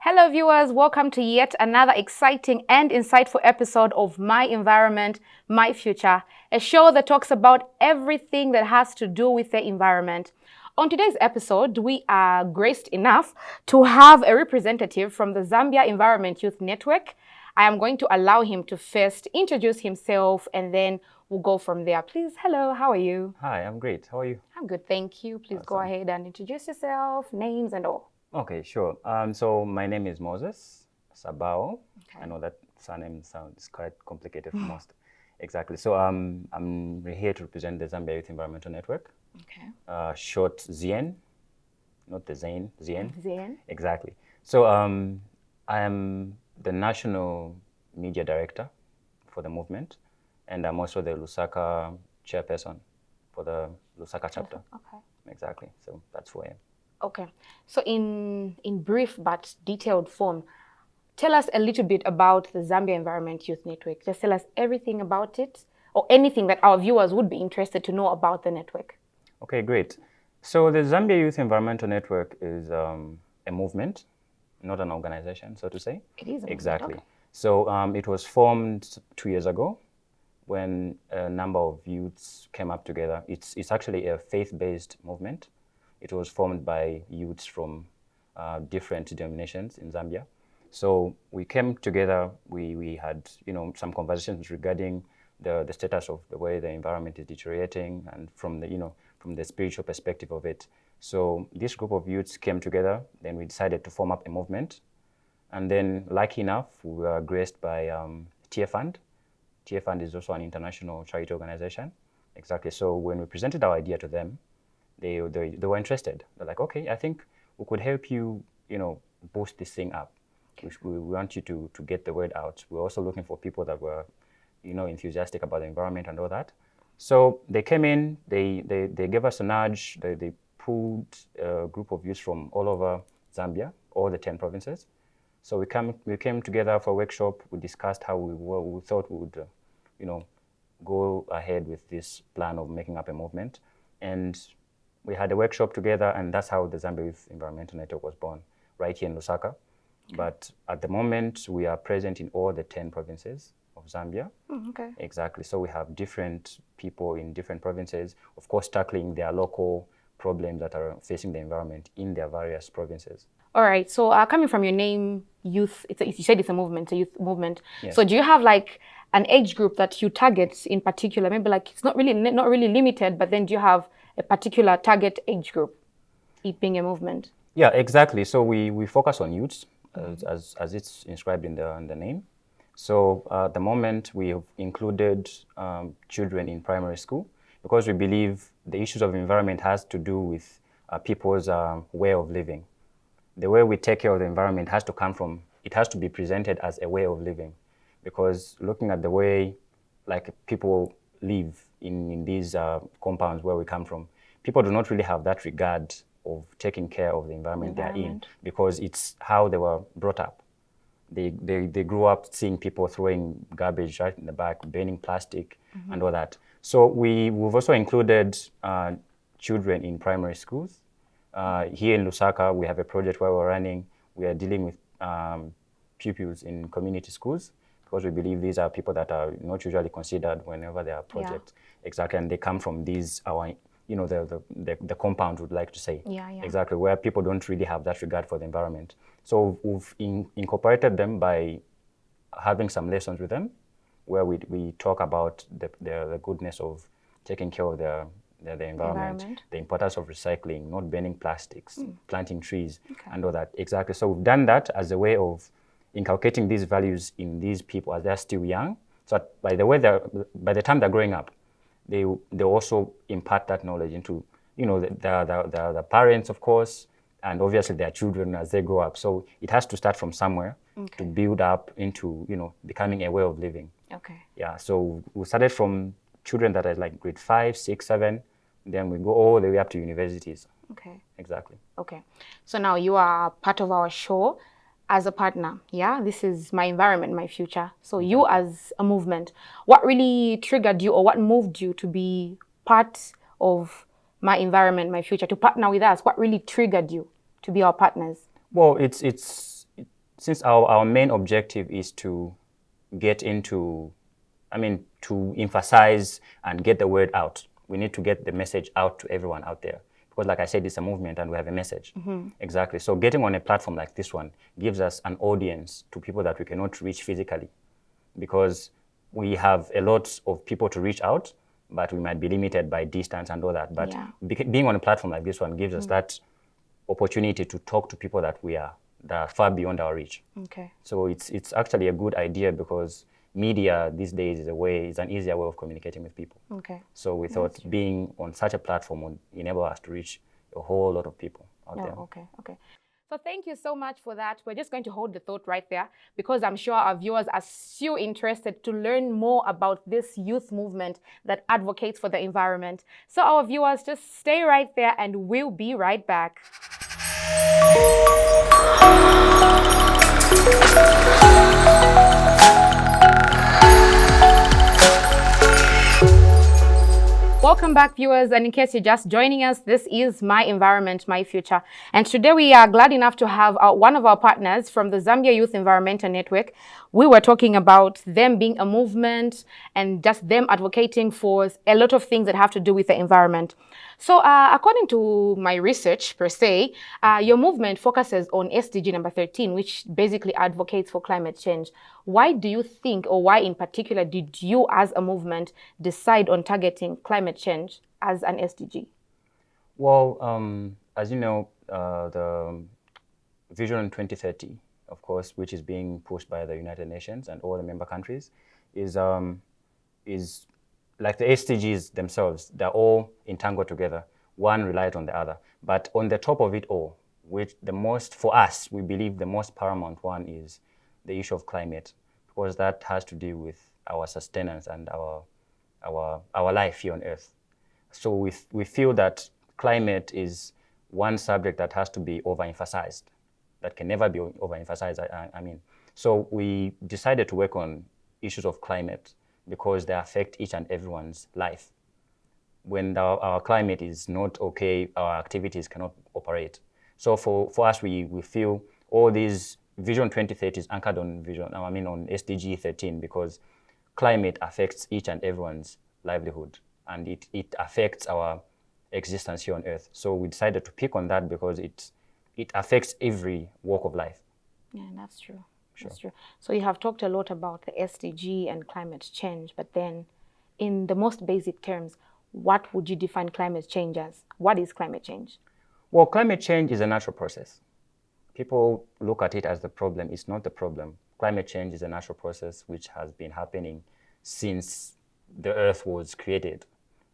Hello viewers, welcome to yet another exciting and insightful episode of My Environment, My Future, a show that talks about everything that has to do with the environment. On today's episode, we are graced enough to have a representative from the Zambia Environment Youth Network. I am going to allow him to first introduce himself and then we'll go from there. Please, hello, how are you? Hi, I'm great. How are you? I'm good, thank you. Please go Awesome. ahead and introduce yourself, names and all. Okay, sure. So my name is Moses Sabao. Okay. I know that surname sounds quite complicated for most. Exactly. So I'm here to represent the Zambia Youth Environmental Network. Okay. Short ZN, not the Zane, ZN. Zen. Exactly. So I am the National Media Director for the movement, and I'm also the Lusaka chairperson for the Lusaka chapter. Okay. Exactly. So that's who I am. Okay. So in brief but detailed form, tell us a little bit about the Zambia Environment Youth Network. Just tell us everything about it or anything that our viewers would be interested to know about the network. Okay, great. So the Zambia Youth Environmental Network is a movement, not an organization, so to say. It is a movement, Exactly. okay. So it was formed 2 years ago when a number of youths came up together. It's actually a faith-based movement. It was formed by youths from different denominations in Zambia. So we came together, we had some conversations regarding the status of the way the environment is deteriorating and from the spiritual perspective of it. So this group of youths came together, then we decided to form up a movement. And then lucky enough, we were graced by Tier Fund. Tier Fund is also an international charity organization. Exactly. So when we presented our idea to them, they were interested. They're like, okay, I think we could help you, boost this thing up. We want you to get the word out. We're also looking for people that were, enthusiastic about the environment and all that. So they came in, they gave us a nudge. They pulled a group of youth from all over Zambia, all the 10 provinces. So we came together for a workshop. We discussed how we thought we would, go ahead with this plan of making up a movement. And we had a workshop together, and that's how the Zambia Youth Environmental Network was born, right here in Lusaka. Okay. But at the moment, we are present in all the 10 provinces of Zambia. Okay. Exactly. So we have different people in different provinces, of course, tackling their local problems that are facing the environment in their various provinces. All right. So coming from your name, youth, you said it's a movement, a youth movement. Yes. So do you have like an age group that you target in particular? Maybe like it's not really limited, but then do you have a particular target age group, it being a movement? Yeah, exactly. So we focus on youths, as it's inscribed in the name. So at the moment, we have included children in primary school because we believe the issues of environment has to do with people's way of living. The way we take care of the environment has to come from, it has to be presented as a way of living, because looking at the way like people live in these compounds where we come from, people do not really have that regard of taking care of the environment they're in, because it's how they were brought up. They grew up seeing people throwing garbage right in the back, burning plastic and all that. So we've also included children in primary schools. Here in Lusaka, we have a project where we're running. We are dealing with pupils in community schools, because we believe these are people that are not usually considered whenever there are projects. Yeah. Exactly, and they come from these, the compound, would like to say. Yeah, yeah. Exactly, where people don't really have that regard for the environment. So we've incorporated them by having some lessons with them, where we talk about the goodness of taking care of the environment, the importance of recycling, not burning plastics, planting trees, and all that. Exactly. So we've done that as a way of inculcating these values in these people as they're still young. So by the time they're growing up, they also impart that knowledge into the parents, of course, and obviously their children as they grow up. So it has to start from somewhere to build up into becoming a way of living. Okay. Yeah. So we started from children that are like grade 5, 6, 7. Then we go all the way up to universities. Okay. Exactly. Okay. So now you are part of our show as a partner. Yeah, this is My Environment, My Future. So you as a movement, what really triggered you or what moved you to be part of My Environment, My Future, to partner with us? What really triggered you to be our partners? Well, it's since our main objective is to get into, to emphasize and get the word out. We need to get the message out to everyone out there. Because like I said, it's a movement and we have a message. Exactly. So getting on a platform like this one gives us an audience to people that we cannot reach physically, because we have a lot of people to reach out, but we might be limited by distance and all that. But being on a platform like this one gives us that opportunity to talk to people that are far beyond our reach. Okay. So it's actually a good idea, because media these days is an easier way of communicating with people. Okay. So we thought being on such a platform would enable us to reach a whole lot of people out there. Okay. So thank you so much for that. We're just going to hold the thought right there, because I'm sure our viewers are so interested to learn more about this youth movement that advocates for the environment. So our viewers, just stay right there and we'll be right back. Welcome back, viewers, and in case you're just joining us, this is My Environment, My Future. And today we are glad enough to have one of our partners from the Zambia Youth Environmental Network. We were talking about them being a movement and just them advocating for a lot of things that have to do with the environment. So according to my research per se, your movement focuses on SDG number 13, which basically advocates for climate change. Why do you think, or why in particular did you as a movement decide on targeting climate change as an SDG? Well, as you know, the Vision 2030, of course, which is being pushed by the United Nations and all the member countries, is like the SDGs themselves. They're all entangled together. One relies on the other. But on the top of it all, which for us, we believe the most paramount one is the issue of climate, because that has to do with our sustenance and our life here on Earth. So we feel that climate is one subject that has to be overemphasized, that can never be overemphasized, I mean. So we decided to work on issues of climate because they affect each and everyone's life. When our climate is not okay, our activities cannot operate. So for us, we feel all these Vision 2030 is anchored on on SDG 13, because climate affects each and everyone's livelihood, and it affects our existence here on Earth. So we decided to pick on that because it affects every walk of life. Yeah, that's true. Sure. That's true. So you have talked a lot about the SDG and climate change, but then in the most basic terms, what would you define climate change as? What is climate change? Well, climate change is a natural process. People look at it as the problem. It's not the problem. Climate change is a natural process which has been happening since the Earth was created.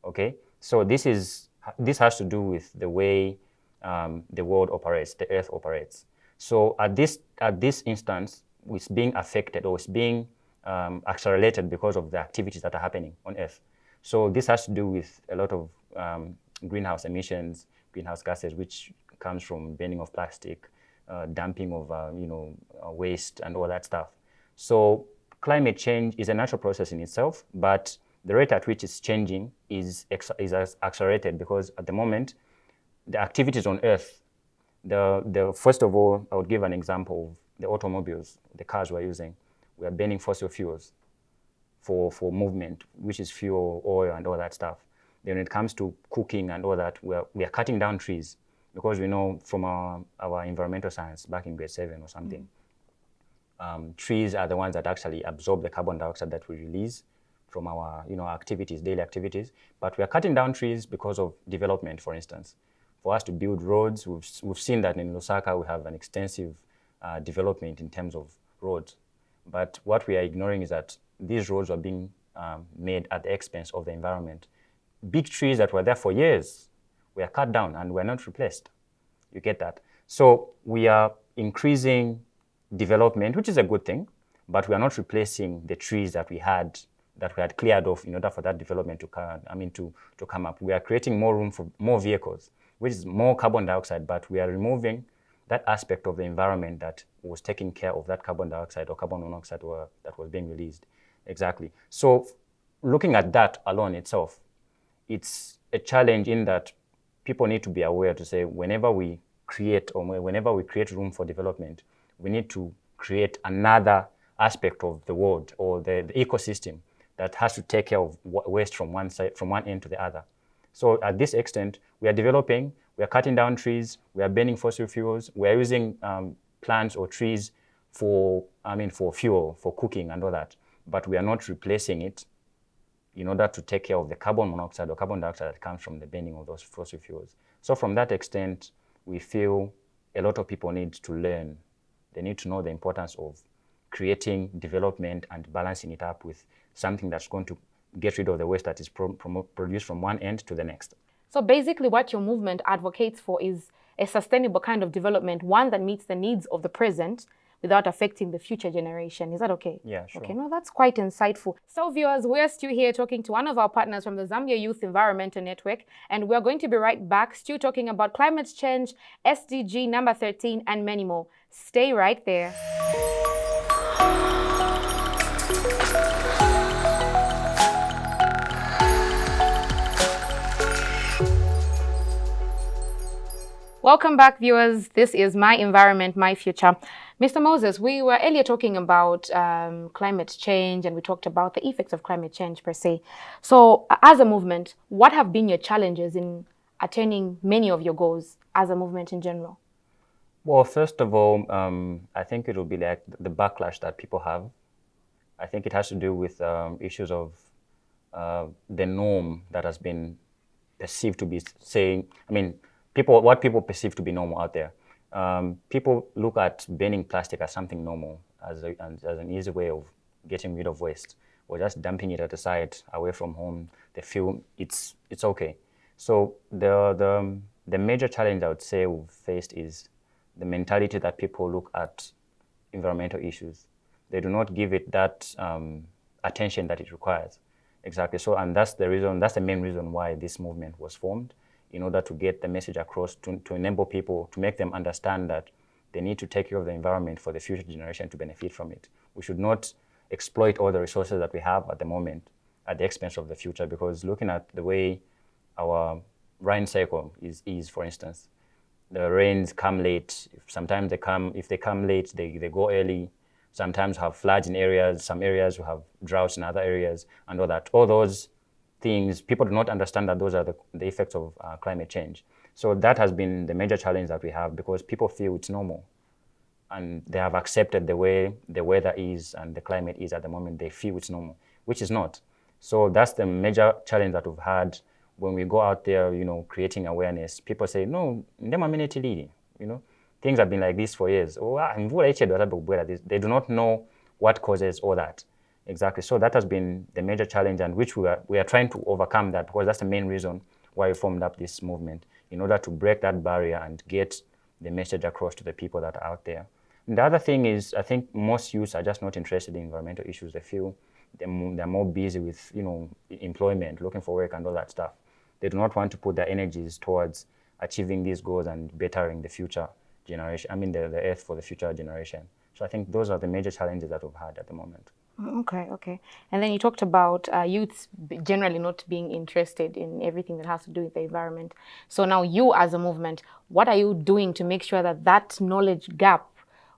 Okay? So this has to do with the way the world operates, the Earth operates. So at this instance, it's being affected, or it's being accelerated because of the activities that are happening on Earth. So this has to do with a lot of greenhouse emissions, greenhouse gases, which comes from burning of plastic, dumping of waste and all that stuff. So climate change is a natural process in itself, but the rate at which it's changing is accelerated, because at the moment, the activities on Earth, first of all, I would give an example of the automobiles, the cars we're using. We are burning fossil fuels for movement, which is fuel, oil, and all that stuff. Then when it comes to cooking and all that, we are cutting down trees, because we know from our environmental science back in grade 7 or something, trees are the ones that actually absorb the carbon dioxide that we release from our activities, daily activities. But we are cutting down trees because of development, for instance. For us to build roads, we've seen that in Lusaka we have an extensive development in terms of roads. But what we are ignoring is that these roads are being made at the expense of the environment. Big trees that were there for years were cut down and were not replaced. You get that? So we are increasing development, which is a good thing, but we are not replacing the trees that we had cleared off in order for that development to come up. We are creating more room for more vehicles, which is more carbon dioxide, but we are removing that aspect of the environment that was taking care of that carbon dioxide or carbon monoxide that was being released. Exactly. So looking at that alone itself, it's a challenge in that people need to be aware to say whenever we create room for development, we need to create another aspect of the world or the ecosystem that has to take care of waste from one side, from one end to the other. So at this extent, we are developing, we are cutting down trees, we are burning fossil fuels, we are using plants or trees for fuel, for cooking and all that, but we are not replacing it in order to take care of the carbon monoxide or carbon dioxide that comes from the burning of those fossil fuels. So from that extent, we feel a lot of people need to learn. They need to know the importance of creating development and balancing it up with something that's going to get rid of the waste that is produced from one end to the next. So basically what your movement advocates for is a sustainable kind of development, one that meets the needs of the present without affecting the future generation. Is that okay? Yeah, sure. Okay, no, that's quite insightful. So viewers, we're still here talking to one of our partners from the Zambia Youth Environmental Network, and we're going to be right back, still talking about climate change, SDG number 13, and many more. Stay right there. Welcome back, viewers. This is My Environment, My Future. Mr. Moses, we were earlier talking about climate change, and we talked about the effects of climate change per se. So as a movement, what have been your challenges in attaining many of your goals as a movement in general? Well, first of all, I think it will be like the backlash that people have. I think it has to do with issues of the norm that has been perceived to be what people perceive to be normal out there. People look at burning plastic as something normal, as an easy way of getting rid of waste, or just dumping it at the side away from home. They feel it's okay. So the major challenge I would say we've faced is the mentality that people look at environmental issues. They do not give it that attention that it requires. Exactly. So, and that's the reason. That's the main reason why this movement was formed, in order to get the message across, to enable people, to make them understand that they need to take care of the environment for the future generation to benefit from it. We should not exploit all the resources that we have at the moment at the expense of the future, because looking at the way our rain cycle is, for instance, the rains come late. Sometimes if they come late, they go early. Sometimes have floods in areas, some areas will have droughts in other areas, and all that. All those things, people do not understand that those are the effects of climate change. So that has been the major challenge that we have, because people feel it's normal, and they have accepted the way the weather is and the climate is at the moment. They feel it's normal, which is not. So that's the major challenge that we've had when we go out there, creating awareness. People say, no, things have been like this for years. They do not know what causes all that. Exactly. So that has been the major challenge, and which we are trying to overcome that, because that's the main reason why we formed up this movement, in order to break that barrier and get the message across to the people that are out there. And the other thing is, I think most youths are just not interested in environmental issues. They feel they're more busy with employment, looking for work and all that stuff. They do not want to put their energies towards achieving these goals and bettering the future generation. The earth for the future generation. So I think those are the major challenges that we've had at the moment. Okay. And then you talked about youths generally not being interested in everything that has to do with the environment. So now you as a movement, what are you doing to make sure that that knowledge gap,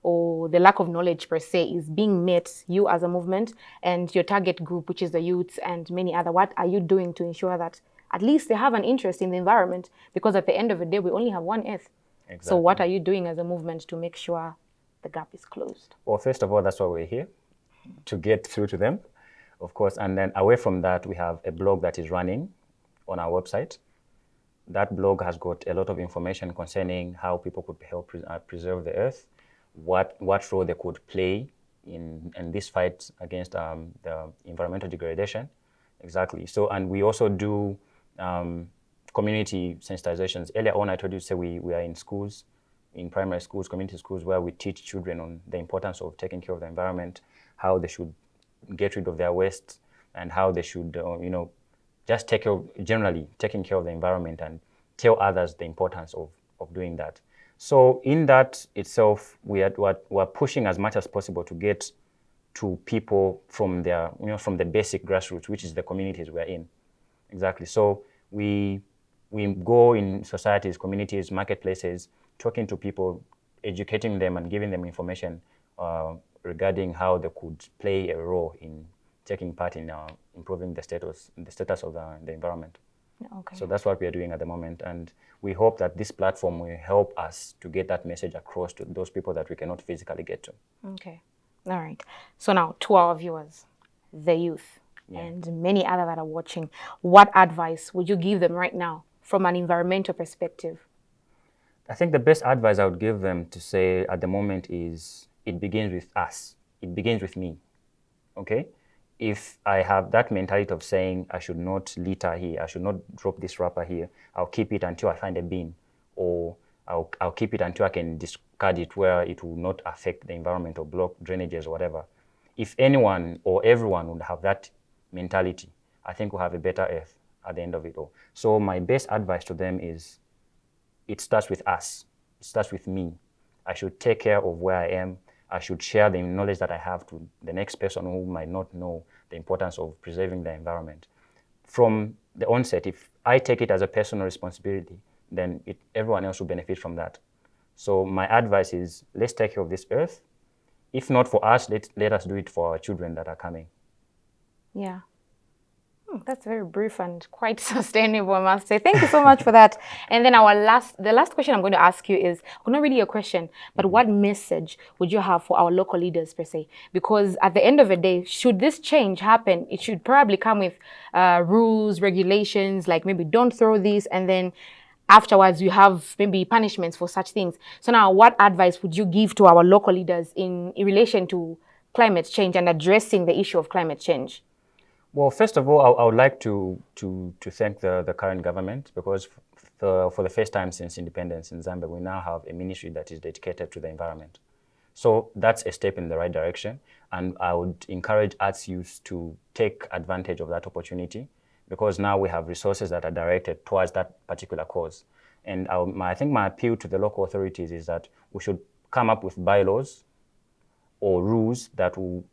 or the lack of knowledge per se, is being met, you as a movement and your target group, which is the youths and many other? What are you doing to ensure that at least they have an interest in the environment? Because at the end of the day, we only have one earth. Exactly. So what are you doing as a movement to make sure the gap is closed? Well, first of all, that's why we're here, to get through to them, of course. And then away from that, we have a blog that is running on our website. That blog has got a lot of information concerning how people could help preserve the earth, what role they could play in this fight against the environmental degradation. Exactly. So, and we also do community sensitizations. Earlier on, I told you, we are in schools, in primary schools, community schools, where we teach children on the importance of taking care of the environment, how they should get rid of their waste, and how they should, just generally taking care of the environment, and tell others the importance of doing that. So in that itself, we're pushing as much as possible to get to people from from the basic grassroots, which is the communities we're in. Exactly. So we go in societies, communities, marketplaces, talking to people, educating them and giving them information regarding how they could play a role in taking part in improving the status of the environment. Okay. So that's what we are doing at the moment, and we hope that this platform will help us to get that message across to those people that we cannot physically get to. Okay. All right. So now, to our viewers, the youth, and many other that are watching, what advice would you give them right now from an environmental perspective? I think the best advice I would give them to say at the moment is it begins with us. It begins with me. Okay? If I have that mentality of saying I should not litter here, I should not drop this wrapper here, I'll keep it until I find a bin, or I'll keep it until I can discard it where it will not affect the environment or block drainages or whatever. If anyone or everyone would have that mentality, I think we'll have a better earth at the end of it all. So my best advice to them is it starts with us. It starts with me. I should take care of where I am. I should share the knowledge that I have to the next person who might not know the importance of preserving the environment. From the onset, if I take it as a personal responsibility, then everyone else will benefit from that. So my advice is, let's take care of this earth. If not for us, let us do it for our children that are coming. Yeah. That's very brief and quite sustainable, I must say. Thank you so much for that. And then the last question I'm going to ask you is, well, not really a question, but what message would you have for our local leaders per se? Because at the end of the day, should this change happen, it should probably come with rules, regulations, like maybe don't throw this, and then afterwards you have maybe punishments for such things. So now, what advice would you give to our local leaders in relation to climate change and addressing the issue of climate change? Well, first of all, I would like to thank the current government, because for the first time since independence in Zambia, we now have a ministry that is dedicated to the environment. So that's a step in the right direction, and I would encourage arts youth to take advantage of that opportunity, because now we have resources that are directed towards that particular cause. And I think my appeal to the local authorities is that we should come up with bylaws or rules that will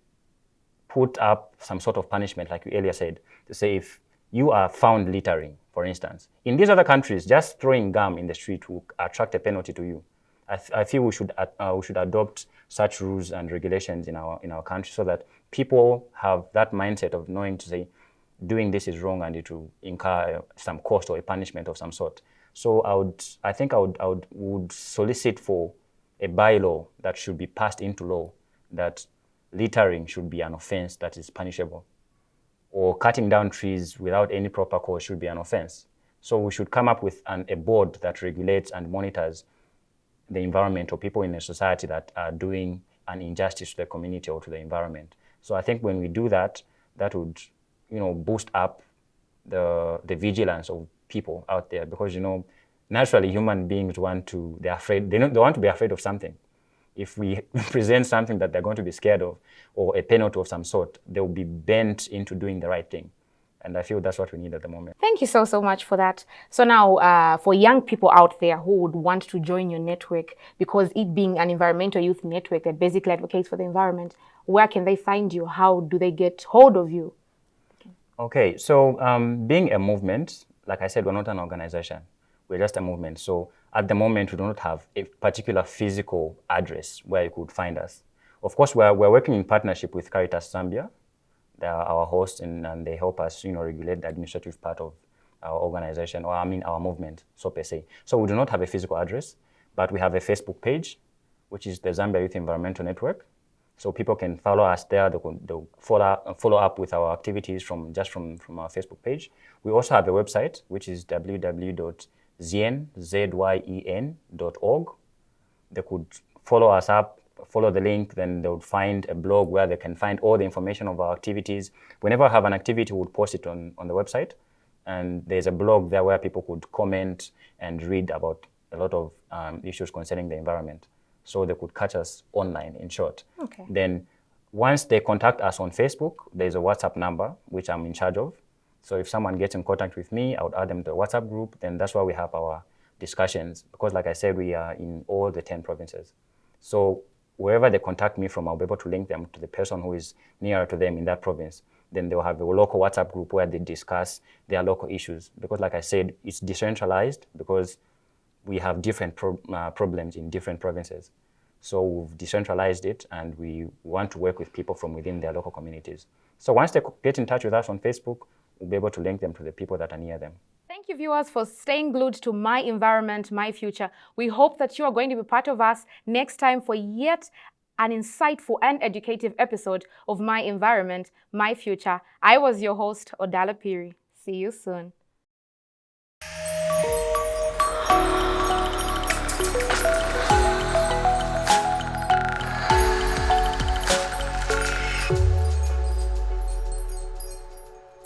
put up some sort of punishment, like you earlier said, to say if you are found littering, for instance. In these other countries, just throwing gum in the street will attract a penalty to you. I feel we should adopt such rules and regulations in our country, so that people have that mindset of knowing to say, doing this is wrong and it will incur some cost or a punishment of some sort. So I think I would solicit for a bylaw that should be passed into law, that littering should be an offense that is punishable, or cutting down trees without any proper cause should be an offense. So we should come up with a board that regulates and monitors the environment, or people in a society that are doing an injustice to the community or to the environment. So I think when we do that, that would, boost up the vigilance of people out there, because naturally human beings they want to be afraid of something. If we present something that they're going to be scared of, or a penalty of some sort, they'll be bent into doing the right thing. And I feel that's what we need at the moment. Thank you so much for that. So now, for young people out there who would want to join your network, because it being an environmental youth network that basically advocates for the environment, where can they find you? How do they get hold of you? Okay, so being a movement, like I said, we're not an organization. We're just a movement. So at the moment, we do not have a particular physical address where you could find us. Of course, we're working in partnership with Caritas Zambia. They are our host, and they help us, regulate the administrative part of our organization, or our movement, so per se. So we do not have a physical address, but we have a Facebook page, which is the Zambia Youth Environmental Network. So people can follow us there. They'll follow up with our activities from our Facebook page. We also have a website, which is www.zyen.org. They could follow us up, follow the link, then they would find a blog where they can find all the information of our activities. Whenever I have an activity, we'll post it on the website. And there's a blog there where people could comment and read about a lot of issues concerning the environment. So they could catch us online, in short. Okay. Then once they contact us on Facebook, there's a WhatsApp number, which I'm in charge of. So if someone gets in contact with me, I would add them to the WhatsApp group. Then that's where we have our discussions, because like I said, we are in all the 10 provinces. So wherever they contact me from, I'll be able to link them to the person who is nearer to them in that province. Then they'll have a local WhatsApp group where they discuss their local issues. Because like I said, it's decentralized, because we have different problems in different provinces. So we've decentralized it, and we want to work with people from within their local communities. So once they get in touch with us on Facebook, we'll be able to link them to the people that are near them. Thank you, viewers, for staying glued to My Environment, My Future. We hope that you are going to be part of us next time for yet an insightful and educative episode of My Environment, My Future. I was your host, Odala Piri. See you soon.